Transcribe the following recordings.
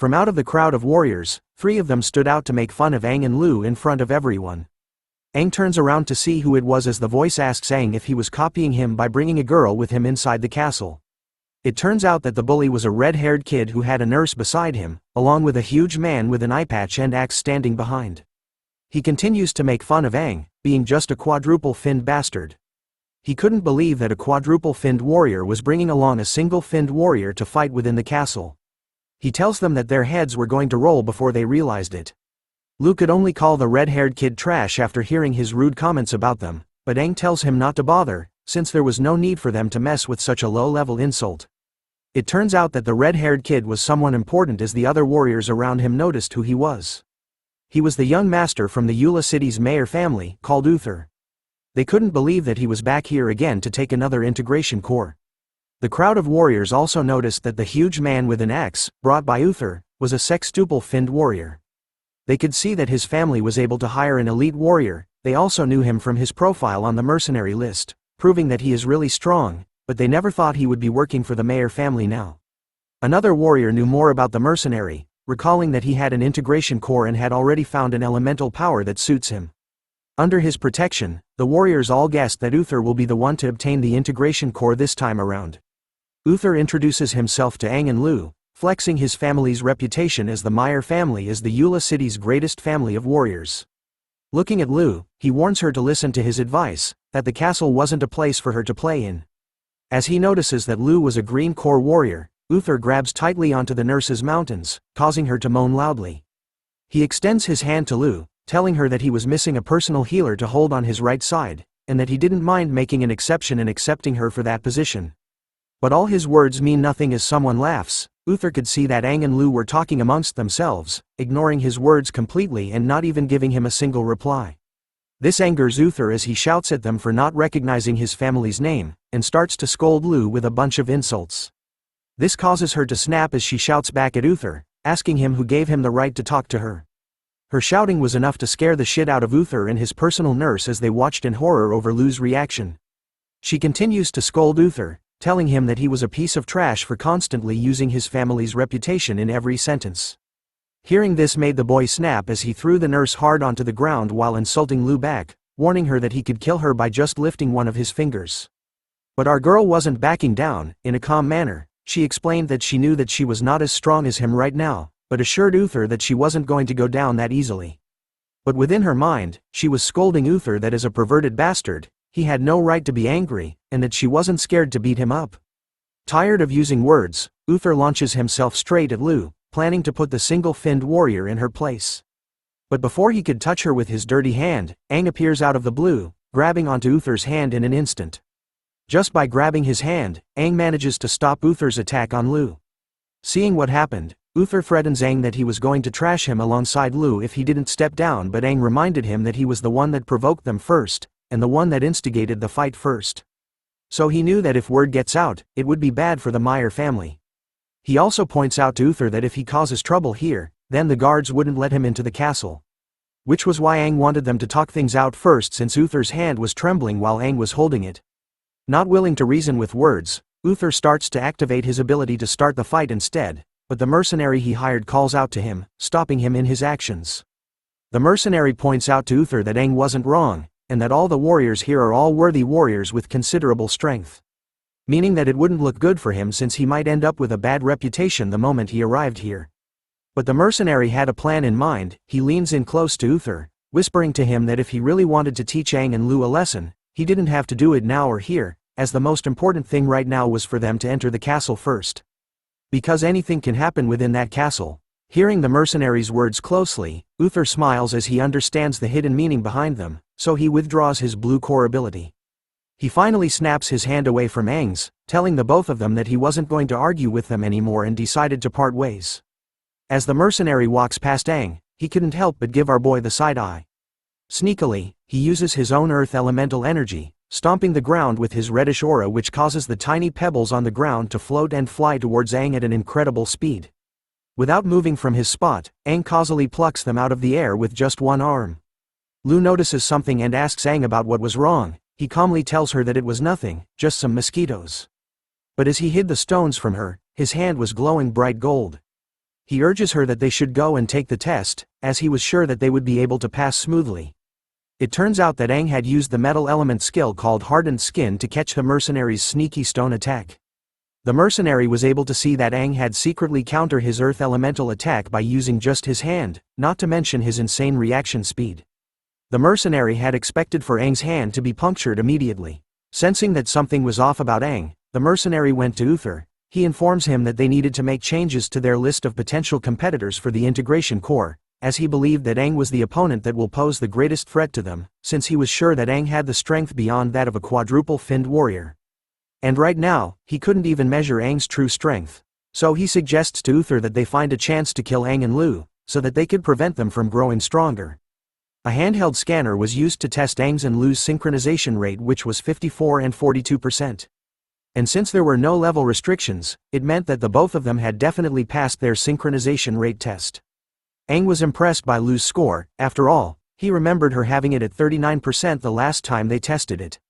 From out of the crowd of warriors, 3 of them stood out to make fun of Aang and Lu in front of everyone. Aang turns around to see who it was as the voice asks Aang if he was copying him by bringing a girl with him inside the castle. It turns out that the bully was a red-haired kid who had a nurse beside him, along with a huge man with an eye patch and axe standing behind. He continues to make fun of Aang, being just a quadruple-finned bastard. He couldn't believe that a quadruple-finned warrior was bringing along a single-finned warrior to fight within the castle. He tells them that their heads were going to roll before they realized it. Lu could only call the red-haired kid trash after hearing his rude comments about them, but Aang tells him not to bother, since there was no need for them to mess with such a low-level insult. It turns out that the red-haired kid was someone important as the other warriors around him noticed who he was. He was the young master from the Eula city's mayor family, called Uther. They couldn't believe that he was back here again to take another integration core. The crowd of warriors also noticed that the huge man with an axe, brought by Uther, was a sextuple-finned warrior. They could see that his family was able to hire an elite warrior. They also knew him from his profile on the mercenary list, proving that he is really strong, but they never thought he would be working for the mayor family now. Another warrior knew more about the mercenary, recalling that he had an integration core and had already found an elemental power that suits him. Under his protection, the warriors all guessed that Uther will be the one to obtain the integration core this time around. Uther introduces himself to Aang and Lu, flexing his family's reputation as the Meyer family is the Eula city's greatest family of warriors. Looking at Lu, he warns her to listen to his advice, that the castle wasn't a place for her to play in. As he notices that Lu was a green core warrior, Uther grabs tightly onto the nurse's mountains, causing her to moan loudly. He extends his hand to Lu, telling her that he was missing a personal healer to hold on his right side, and that he didn't mind making an exception and accepting her for that position. But all his words mean nothing as someone laughs. Uther could see that Aang and Lu were talking amongst themselves, ignoring his words completely and not even giving him a single reply. This angers Uther as he shouts at them for not recognizing his family's name, and starts to scold Lu with a bunch of insults. This causes her to snap as she shouts back at Uther, asking him who gave him the right to talk to her. Her shouting was enough to scare the shit out of Uther and his personal nurse as they watched in horror over Lu's reaction. She continues to scold Uther, telling him that he was a piece of trash for constantly using his family's reputation in every sentence. Hearing this made the boy snap as he threw the nurse hard onto the ground while insulting Lu back, warning her that he could kill her by just lifting one of his fingers. But our girl wasn't backing down. In a calm manner, she explained that she knew that she was not as strong as him right now, but assured Uther that she wasn't going to go down that easily. But within her mind, she was scolding Uther that as a perverted bastard, he had no right to be angry, and that she wasn't scared to beat him up. Tired of using words, Uther launches himself straight at Lu, planning to put the single-finned warrior in her place. But before he could touch her with his dirty hand, Aang appears out of the blue, grabbing onto Uther's hand in an instant. Just by grabbing his hand, Aang manages to stop Uther's attack on Lu. Seeing what happened, Uther threatens Aang that he was going to trash him alongside Lu if he didn't step down, but Aang reminded him that he was the one that provoked them first, and the one that instigated the fight first. So he knew that if word gets out, it would be bad for the Meyer family. He also points out to Uther that if he causes trouble here, then the guards wouldn't let him into the castle. Which was why Aang wanted them to talk things out first, since Uther's hand was trembling while Aang was holding it. Not willing to reason with words, Uther starts to activate his ability to start the fight instead, but the mercenary he hired calls out to him, stopping him in his actions. The mercenary points out to Uther that Aang wasn't wrong, and that all the warriors here are all worthy warriors with considerable strength. Meaning that it wouldn't look good for him since he might end up with a bad reputation the moment he arrived here. But the mercenary had a plan in mind. He leans in close to Uther, whispering to him that if he really wanted to teach Aang and Lu a lesson, he didn't have to do it now or here, as the most important thing right now was for them to enter the castle first. Because anything can happen within that castle. Hearing the mercenary's words closely, Uther smiles as he understands the hidden meaning behind them, so he withdraws his blue core ability. He finally snaps his hand away from Aang's, telling the both of them that he wasn't going to argue with them anymore and decided to part ways. As the mercenary walks past Aang, he couldn't help but give our boy the side eye. Sneakily, he uses his own earth elemental energy, stomping the ground with his reddish aura, which causes the tiny pebbles on the ground to float and fly towards Aang at an incredible speed. Without moving from his spot, Aang causally plucks them out of the air with just one arm. Lu notices something and asks Aang about what was wrong. He calmly tells her that it was nothing, just some mosquitoes. But as he hid the stones from her, his hand was glowing bright gold. He urges her that they should go and take the test, as he was sure that they would be able to pass smoothly. It turns out that Aang had used the metal element skill called hardened skin to catch the mercenary's sneaky stone attack. The mercenary was able to see that Aang had secretly countered his earth elemental attack by using just his hand, not to mention his insane reaction speed. The mercenary had expected for Aang's hand to be punctured immediately. Sensing that something was off about Aang, the mercenary went to Uther. He informs him that they needed to make changes to their list of potential competitors for the integration core, as he believed that Aang was the opponent that will pose the greatest threat to them, since he was sure that Aang had the strength beyond that of a quadruple-finned warrior. And right now, he couldn't even measure Aang's true strength. So he suggests to Uther that they find a chance to kill Aang and Lu, so that they could prevent them from growing stronger. A handheld scanner was used to test Aang's and Lu's synchronization rate, which was 54 and 42%. And since there were no level restrictions, it meant that the both of them had definitely passed their synchronization rate test. Aang was impressed by Lu's score. After all, he remembered her having it at 39% the last time they tested it.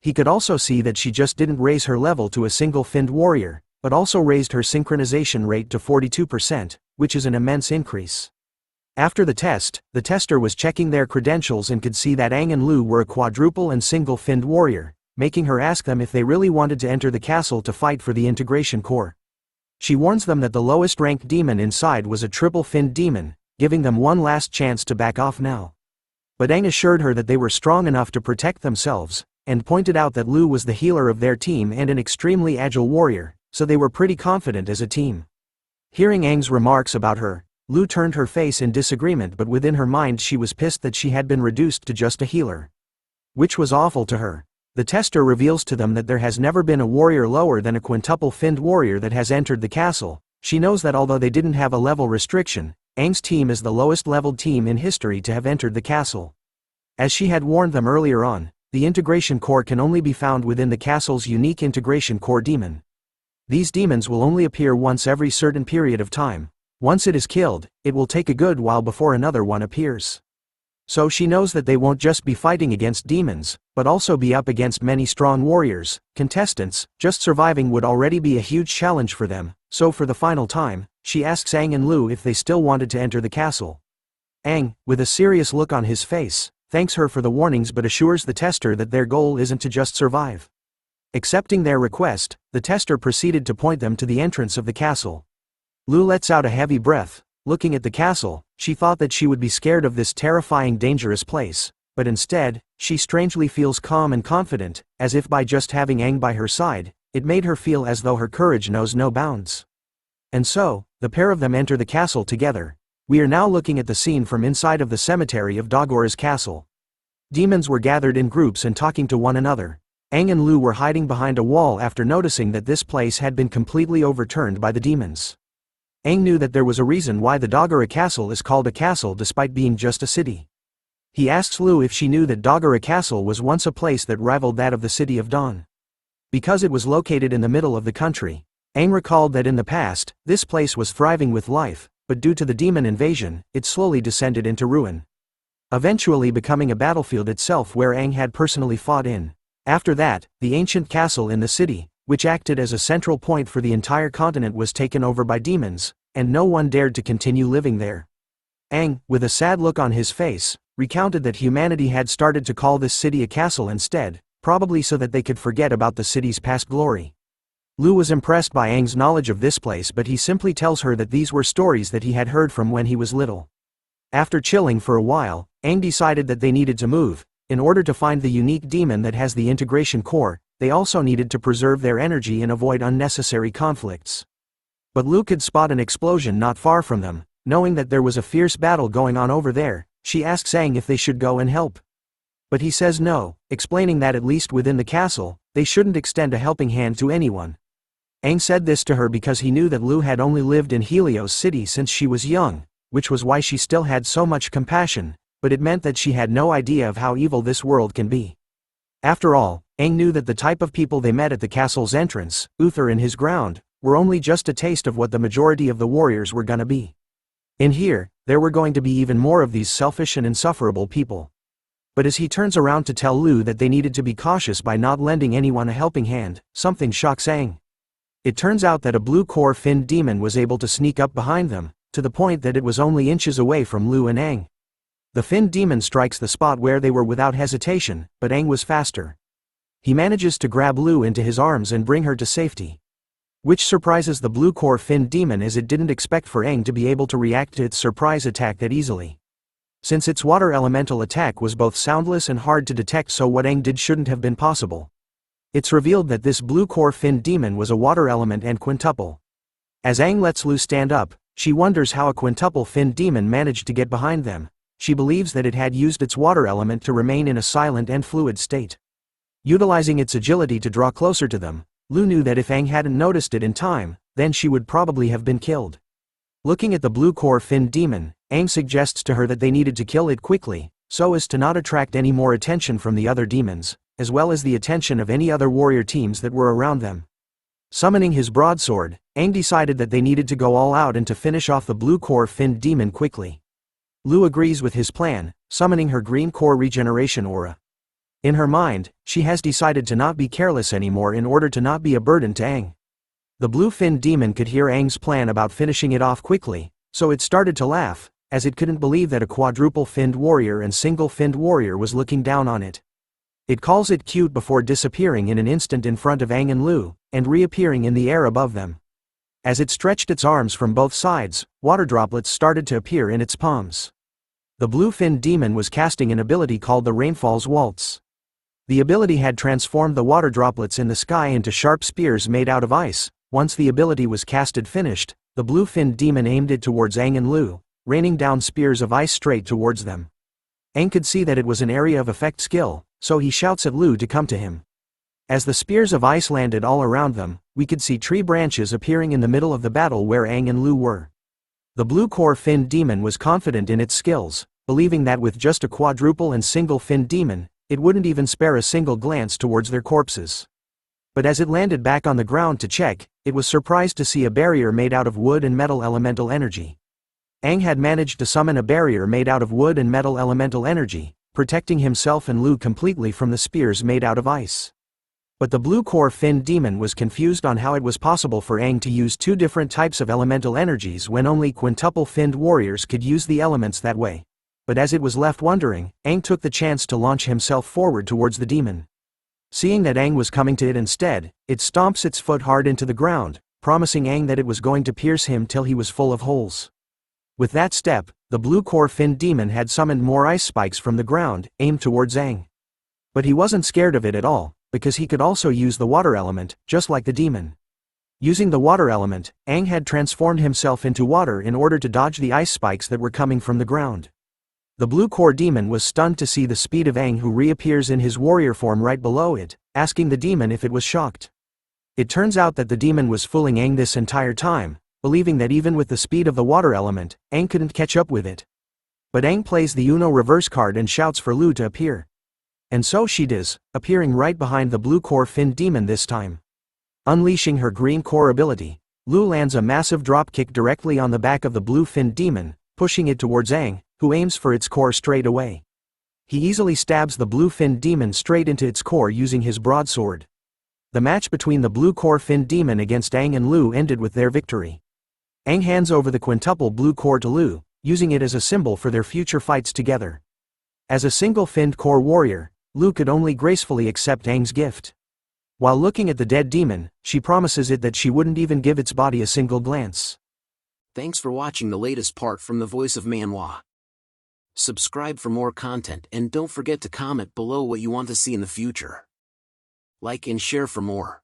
He could also see that she just didn't raise her level to a single-finned warrior, but also raised her synchronization rate to 42%, which is an immense increase. After the test, the tester was checking their credentials and could see that Aang and Lu were a quadruple and single-finned warrior, making her ask them if they really wanted to enter the castle to fight for the integration core. She warns them that the lowest ranked demon inside was a triple-finned demon, giving them one last chance to back off now. But Aang assured her that they were strong enough to protect themselves, and pointed out that Lu was the healer of their team and an extremely agile warrior, so they were pretty confident as a team. Hearing Aang's remarks about her, Lu turned her face in disagreement, but within her mind she was pissed that she had been reduced to just a healer. Which was awful to her. The tester reveals to them that there has never been a warrior lower than a quintuple-finned warrior that has entered the castle. She knows that although they didn't have a level restriction, Aang's team is the lowest leveled team in history to have entered the castle. As she had warned them earlier on, the integration core can only be found within the castle's unique integration core demon. These demons will only appear once every certain period of time. Once it is killed, it will take a good while before another one appears. So she knows that they won't just be fighting against demons, but also be up against many strong warriors, contestants. Just surviving would already be a huge challenge for them, so for the final time, she asks Aang and Lu if they still wanted to enter the castle. Aang, with a serious look on his face, thanks her for the warnings but assures the tester that their goal isn't to just survive. Accepting their request, the tester proceeded to point them to the entrance of the castle. Lu lets out a heavy breath. Looking at the castle, she thought that she would be scared of this terrifying, dangerous place, but instead, she strangely feels calm and confident, as if by just having Aang by her side, it made her feel as though her courage knows no bounds. And so, the pair of them enter the castle together. We are now looking at the scene from inside of the cemetery of Dagora's castle. Demons were gathered in groups and talking to one another. Aang and Lu were hiding behind a wall after noticing that this place had been completely overturned by the demons. Aang knew that there was a reason why the Dagora castle is called a castle despite being just a city. He asks Lu if she knew that Dagora castle was once a place that rivaled that of the city of Dawn. Because it was located in the middle of the country, Aang recalled that in the past, this place was thriving with life, but due to the demon invasion, it slowly descended into ruin. Eventually becoming a battlefield itself where Aang had personally fought in. After that, the ancient castle in the city, which acted as a central point for the entire continent, was taken over by demons, and no one dared to continue living there. Aang, with a sad look on his face, recounted that humanity had started to call this city a castle instead, probably so that they could forget about the city's past glory. Lu was impressed by Aang's knowledge of this place, but he simply tells her that these were stories that he had heard from when he was little. After chilling for a while, Aang decided that they needed to move. In order to find the unique demon that has the integration core, they also needed to preserve their energy and avoid unnecessary conflicts. But Lu could spot an explosion not far from them. Knowing that there was a fierce battle going on over there, she asks Aang if they should go and help. But he says no, explaining that at least within the castle, they shouldn't extend a helping hand to anyone. Aang said this to her because he knew that Lu had only lived in Helios City since she was young, which was why she still had so much compassion, but it meant that she had no idea of how evil this world can be. After all, Aang knew that the type of people they met at the castle's entrance, Uther and his ground, were only just a taste of what the majority of the warriors were gonna be. In here, there were going to be even more of these selfish and insufferable people. But as he turns around to tell Lu that they needed to be cautious by not lending anyone a helping hand, something shocks Aang. It turns out that a blue core finned demon was able to sneak up behind them, to the point that it was only inches away from Lu and Aang. The finned demon strikes the spot where they were without hesitation, but Aang was faster. He manages to grab Lu into his arms and bring her to safety. Which surprises the blue core finned demon, as it didn't expect for Aang to be able to react to its surprise attack that easily. Since its water elemental attack was both soundless and hard to detect, so what Aang did shouldn't have been possible. It's revealed that this blue core finned demon was a water element and quintuple. As Aang lets Lu stand up, she wonders how a quintuple finned demon managed to get behind them. She believes that it had used its water element to remain in a silent and fluid state. Utilizing its agility to draw closer to them, Lu knew that if Aang hadn't noticed it in time, then she would probably have been killed. Looking at the blue core finned demon, Aang suggests to her that they needed to kill it quickly, so as to not attract any more attention from the other demons, as well as the attention of any other warrior teams that were around them. Summoning his broadsword, Aang decided that they needed to go all out and to finish off the blue core finned demon quickly. Lu agrees with his plan, summoning her green core regeneration aura. In her mind, she has decided to not be careless anymore in order to not be a burden to Aang. The blue finned demon could hear Aang's plan about finishing it off quickly, so it started to laugh, as it couldn't believe that a quadruple finned warrior and single finned warrior was looking down on it. It calls it cute before disappearing in an instant in front of Aang and Lu, and reappearing in the air above them. As it stretched its arms from both sides, water droplets started to appear in its palms. The blue finned demon was casting an ability called the Rainfall's Waltz. The ability had transformed the water droplets in the sky into sharp spears made out of ice. Once the ability was casted finished, the blue finned demon aimed it towards Aang and Lu, raining down spears of ice straight towards them. Aang could see that it was an area of effect skill, so he shouts at Lu to come to him. As the spears of ice landed all around them, we could see tree branches appearing in the middle of the battle where Aang and Lu were. The blue core finned demon was confident in its skills, believing that with just a quadruple and single finned demon, it wouldn't even spare a single glance towards their corpses. But as it landed back on the ground to check, it was surprised to see a barrier made out of wood and metal elemental energy. Aang had managed to summon a barrier made out of wood and metal elemental energy, protecting himself and Lu completely from the spears made out of ice. But the blue core finned demon was confused on how it was possible for Aang to use two different types of elemental energies when only quintuple finned warriors could use the elements that way. But as it was left wondering, Aang took the chance to launch himself forward towards the demon. Seeing that Aang was coming to it instead, it stomps its foot hard into the ground, promising Aang that it was going to pierce him till he was full of holes. With that step, the blue core finned demon had summoned more ice spikes from the ground, aimed towards Aang. But he wasn't scared of it at all, because he could also use the water element, just like the demon. Using the water element, Aang had transformed himself into water in order to dodge the ice spikes that were coming from the ground. The blue core demon was stunned to see the speed of Aang, who reappears in his warrior form right below it, asking the demon if it was shocked. It turns out that the demon was fooling Aang this entire time, believing that even with the speed of the water element, Aang couldn't catch up with it. But Aang plays the Uno reverse card and shouts for Lu to appear. And so she does, appearing right behind the blue core finned demon this time. Unleashing her green core ability, Lu lands a massive drop kick directly on the back of the blue finned demon, pushing it towards Aang, who aims for its core straight away. He easily stabs the blue finned demon straight into its core using his broadsword. The match between the blue core finned demon against Aang and Lu ended with their victory. Aang hands over the quintuple blue core to Lu, using it as a symbol for their future fights together. As a single finned core warrior, Lu could only gracefully accept Aang's gift. While looking at the dead demon, she promises it that she wouldn't even give its body a single glance. Thanks for watching the latest part from the voice of Manhwa. Subscribe for more content and don't forget to comment below what you want to see in the future. Like and share for more.